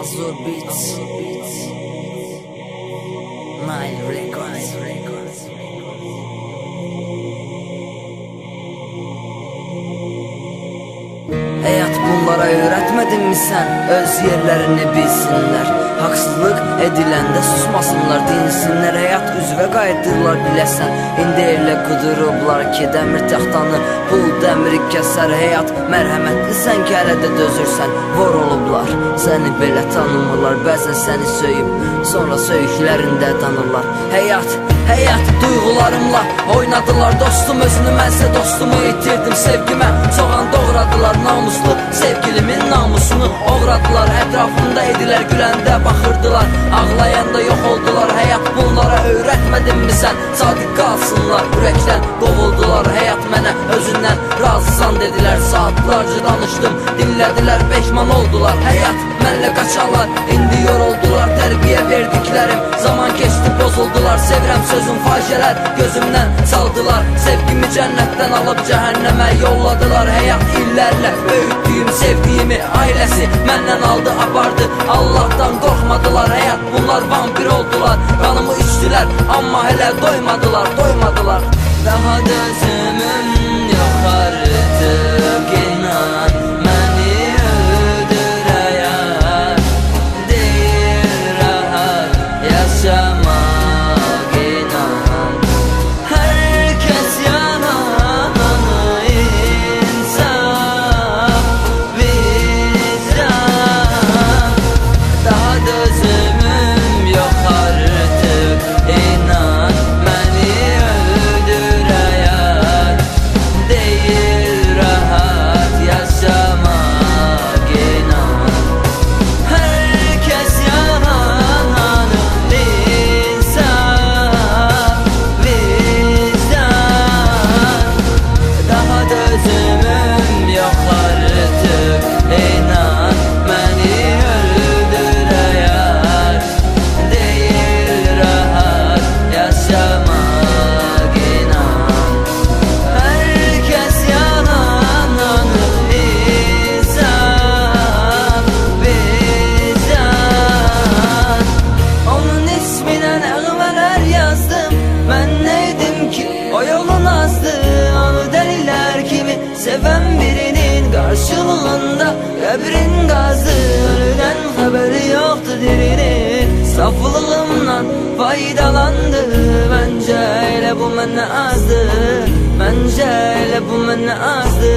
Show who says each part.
Speaker 1: Mazur Beats, Nile Records. Hayat bunlara öğretmedin mi sen? Öz yerlerini bilsinler. Haksızlık ediləndə susmasınlar, dinsinlər. Həyat üzvə qayıdırlar biləsən. İndi elə qudurublar ki, dəmir taxtanı pul dəmiri kəsər. Həyat mərhəmətlisən ki, hələ də dözürsən. Vor olublar, səni belə tanımırlar. Bəzən səni söyüb, sonra söyüklərində tanırlar. Həyat duyğularımla oynadılar. Dostum özünü, mənsə dostumu itirdim. Sevgimə soğan doğradılar. Namuslu sevgilimin namusunu oğradılar. Ətrafımda edilər güləndə baxırdılar, ağlayanda yox oldular. Həyat bunlara öyrətmədin mi sən? Sadiq qalsınlar, ürəkdən qovuldular. Həyat mənə özündən razısan dedilər. Saatlarca danışdım, dinlədilər, peşman oldular. Həyat mənlə qaçanlar indi yoruldular. Tərbiyə verdiklərim zaman keçdi, pozuldular. Sevirəm sözüm faciələr gözümdən saldılar. Sevgimi cənnətdən alıb cəhənnəmə yolladılar. Həyat illərlə böyütdüyüm sevdiyimi ailəsi məndən aldı, apardı. Allah'tan qorxmadılar. Həyat bunlar vampir oldular. Qanımı içdilər, amma hələ doymadılar. Daha dözümüm yox artıq, inan məni öldürəyən. Deyir rahat yaşamaq, inan. Hər kəs yananı insaf, vicdan. Daha dözümüm yox artıq, inan məni öldürəyən. Deyir rahat yaşamaq, inan. Hər kəs yananı insaf, vicdan. Daha dözümüm yox artıq, inan məni öldürəyən. Deyir rahat yaşamaq, inan. Hər kəs yananı insaf, vicdan. Onun isminə nəğmələr yazdım. Mən neydim ki o yolun azdı. Onu dəlilər kimi sevən birinin qarşılığında qəbrin qazdı. Ölüdən xəbəri yoxdu dirinin. Saflığımdan faydalandı. Məncə elə bu mənə azdı. Məncə elə bu mənə azdı.